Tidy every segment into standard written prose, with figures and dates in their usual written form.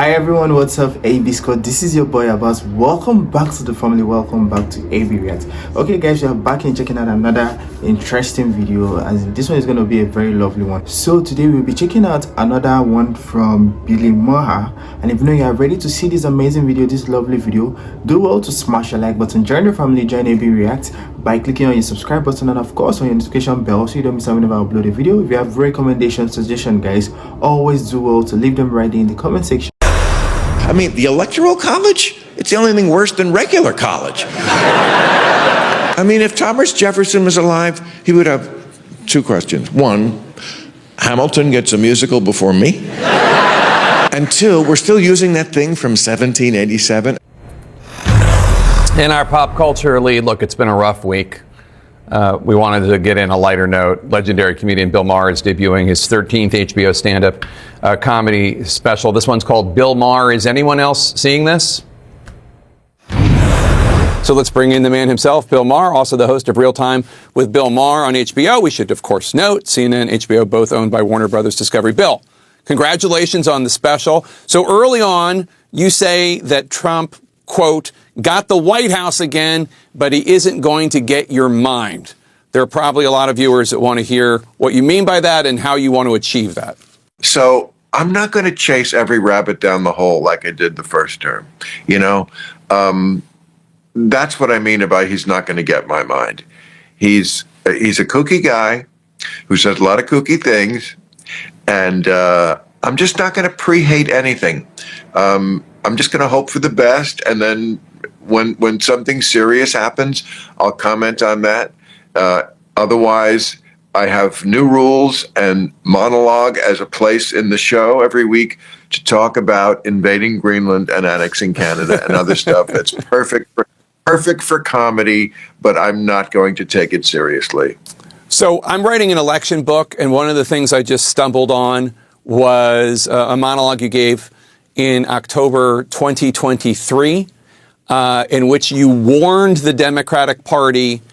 Hi everyone, what's up? AB Scott. This is your boy Abbas. Welcome back to the family. Welcome back to AB React. Okay guys, we are back and checking out another interesting video, and this one is going to be a very lovely one. So today we'll be checking out another one from Billy Maher, and if you know you are ready to see this amazing video, this lovely video, do well to smash the like button, join the family, join AB React by clicking on your subscribe button, and of course on your notification bell so you don't miss out whenever I upload a video. If you have recommendations, suggestions, guys, always do well to leave them right there in the comment section. I mean, the Electoral College? It's the only thing worse than regular college. I mean, if Thomas Jefferson was alive, he would have two questions. One, Hamilton gets a musical before me. And two, we're still using that thing from 1787. In our pop culture lead, look, it's been a rough week. We wanted to get in a lighter note. Legendary comedian Bill Maher is debuting his 13th HBO stand-up comedy special. This one's called Bill Maher. Is anyone else seeing this? So let's bring in the man himself, Bill Maher, also the host of Real Time with Bill Maher on HBO. We should, of course, note CNN, HBO, both owned by Warner Brothers Discovery. Bill, congratulations on the special. So early on, you say that Trump, quote, got the White House again, but he isn't going to get your mind. There are probably a lot of viewers that want to hear what you mean by that and how you want to achieve that. So I'm not going to chase every rabbit down the hole like I did the first term. You know, that's what I mean about he's not going to get my mind. He's a kooky guy who says a lot of kooky things, and I'm just not going to pre-hate anything. I'm just going to hope for the best, and then when something serious happens, I'll comment on that. Otherwise, I have new rules and monologue as a place in the show every week to talk about invading Greenland and annexing Canada and other stuff that's perfect for comedy, but I'm not going to take it seriously. So I'm writing an election book, and one of the things I just stumbled on was a monologue you gave in October 2023, in which you warned the Democratic Party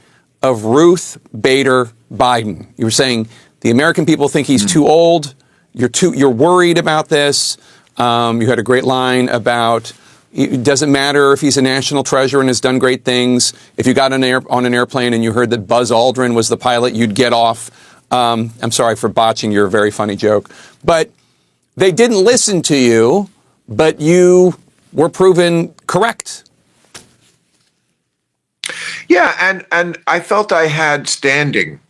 of Ruth Bader Biden. You were saying the American people think he's too old. You're worried about this. You had a great line about it doesn't matter if he's a national treasure and has done great things. If you got on an airplane and you heard that Buzz Aldrin was the pilot, you'd get off. I'm sorry for botching your very funny joke, but they didn't listen to you, but you were proven correct. Yeah, and I felt I had standing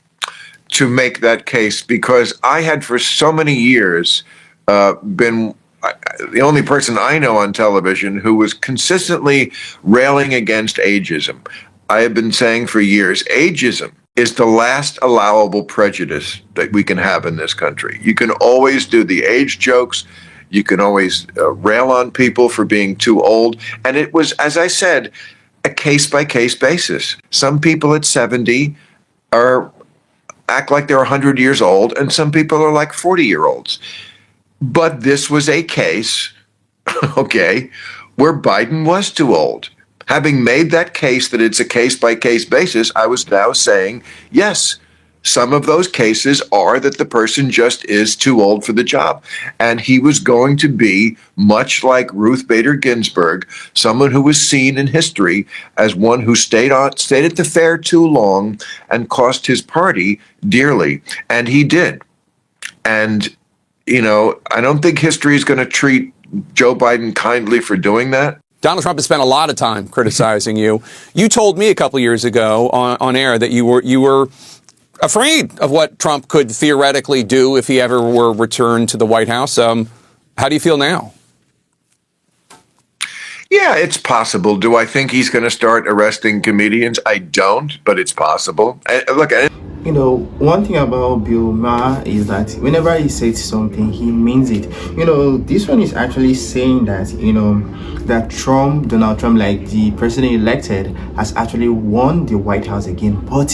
to make that case because I had for so many years been the only person I know on television who was consistently railing against ageism. I have been saying for years, ageism is the last allowable prejudice that we can have in this country. You can always do the age jokes. You can always rail on people for being too old. And it was, as I said, a case-by-case basis. Some people at 70 act like they're 100 years old, and some people are like 40-year-olds. But this was a case, okay, where Biden was too old. Having made that case that it's a case-by-case basis, I was now saying, yes, some of those cases are that the person just is too old for the job. And he was going to be, much like Ruth Bader Ginsburg, someone who was seen in history as one who stayed at the fair too long and cost his party dearly. And he did. And, you know, I don't think history is going to treat Joe Biden kindly for doing that. Donald Trump has spent a lot of time criticizing you. You told me a couple years ago on air that you were afraid of what Trump could theoretically do if he ever were returned to the White House. How do you feel now? Yeah, it's possible. Do I think he's going to start arresting comedians? I don't, but it's possible. Look, You know, one thing about Bill Maher is that whenever he says something, he means it. You know, this one is actually saying that, you know, that Donald Trump, like the president elected, has actually won the White House again, but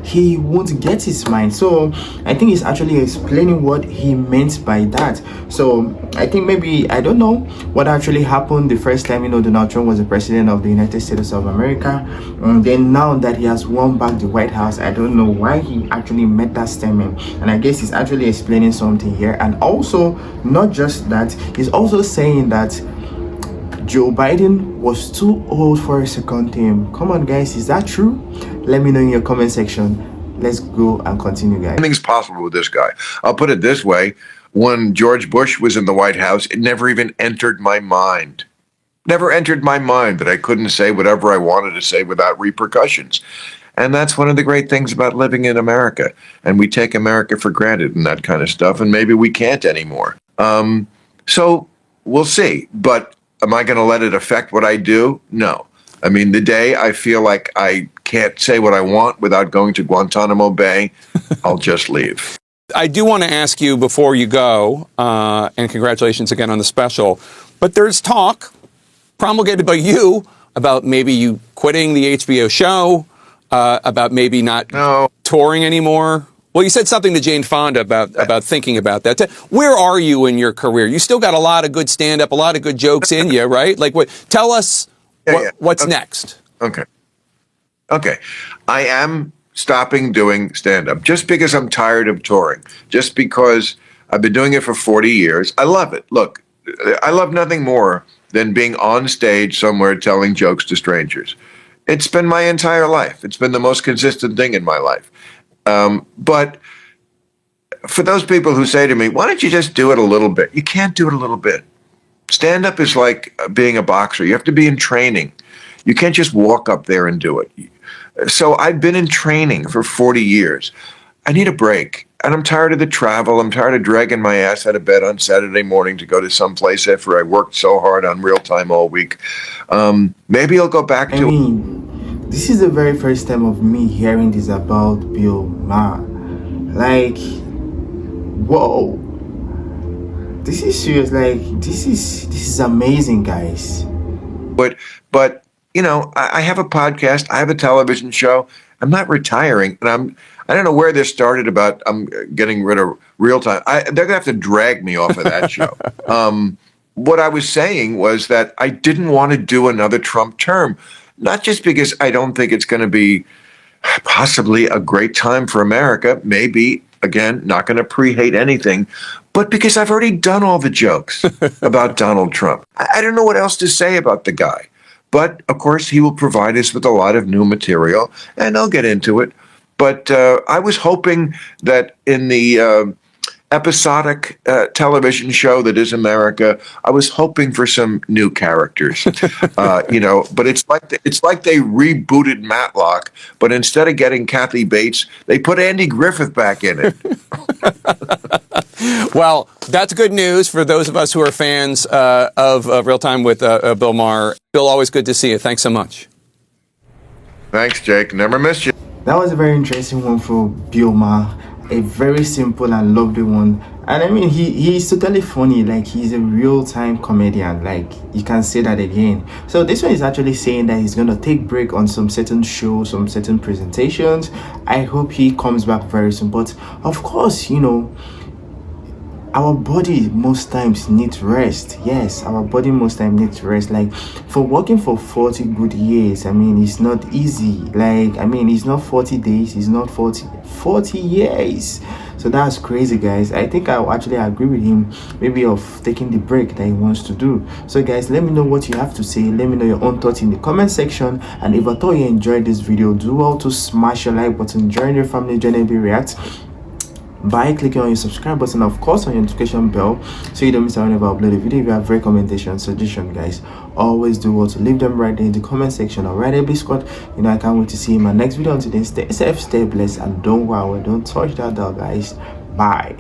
he won't get his mind. So I think he's actually explaining what he meant by that. So I think maybe, I don't know what actually happened the first time, you know, Donald Trump was the president of the United States of America. And then now that he has won back the White House, I don't know why he actually made that statement. And I guess he's actually explaining something here. And also, not just that, he's also saying that Joe Biden was too old for a second term. Come on, guys, is that true? Let me know in your comment section. Let's go and continue, guys. Anything's possible with this guy. I'll put it this way. When George Bush was in the White House, it never even entered my mind. Never entered my mind that I couldn't say whatever I wanted to say without repercussions. And that's one of the great things about living in America. And we take America for granted and that kind of stuff. And maybe we can't anymore. So we'll see. But am I going to let it affect what I do? No. I mean, the day I feel like I can't say what I want without going to Guantanamo Bay, I'll just leave. I do want to ask you before you go, and congratulations again on the special, but there's talk promulgated by you about maybe you quitting the HBO show, about maybe not touring anymore. Well, you said something to Jane Fonda about thinking about that. Where are you in your career? You still got a lot of good stand-up, a lot of good jokes in you, right? Like, tell us what's next. Okay. I am stopping doing stand-up just because I'm tired of touring, just because I've been doing it for 40 years. I love it. Look, I love nothing more than being on stage somewhere telling jokes to strangers. It's been my entire life. It's been the most consistent thing in my life. But for those people who say to me, why don't you just do it a little bit? You can't do it a little bit. Stand-up is like being a boxer. You have to be in training. You can't just walk up there and do it. So I've been in training for 40 years. I need a break. And I'm tired of the travel. I'm tired of dragging my ass out of bed on Saturday morning to go to some place after I worked so hard on Real Time all week. Maybe I'll go back to... This is the very first time of me hearing this about Bill Maher. Like, whoa. This is serious. Like, this is amazing, guys. But you know, I have a podcast. I have a television show. I'm not retiring, and I don't know where this started about I'm getting rid of Real Time. They're gonna have to drag me off of that show. What I was saying was that I didn't want to do another Trump term, not just because I don't think it's going to be possibly a great time for America. Maybe, again, not going to pre-hate anything, but because I've already done all the jokes about Donald Trump. I don't know what else to say about the guy. But, of course, he will provide us with a lot of new material, and I'll get into it. But I was hoping that in the episodic television show that is America, I was hoping for some new characters, you know. But it's like they rebooted Matlock, but instead of getting Kathy Bates, they put Andy Griffith back in it. Well, that's good news for those of us who are fans of Real Time with Bill Maher. Bill, always good to see you. Thanks so much. Thanks, Jake. Never missed you. That was a very interesting one for Bill Maher. A very simple and lovely one. And I mean, he's totally funny. Like, he's a real-time comedian. Like, you can say that again. So this one is actually saying that he's going to take break on some certain shows, some certain presentations. I hope he comes back very soon. But of course, you know, our body most times needs rest. Yes, our body most times needs rest. Like, for working for 40 good years, I mean, it's not easy. Like, I mean, it's not 40 days, it's not 40 years. So that's crazy, guys. I think I'll actually agree with him, maybe of taking the break that he wants to do. So guys, let me know what you have to say. Let me know your own thoughts in the comment section. And if at all you enjoyed this video, do well to smash your like button, join your family, join NB React by clicking on your subscribe button, of course on your notification bell, so you don't miss out whenever I upload a video. If you have recommendation, suggestion, guys, always do well to leave them right there in the comment section. All right, AB Scott, you know, I can't wait to see you in my next video. Until then, stay safe, stay blessed, and don't touch that dog, guys. Bye.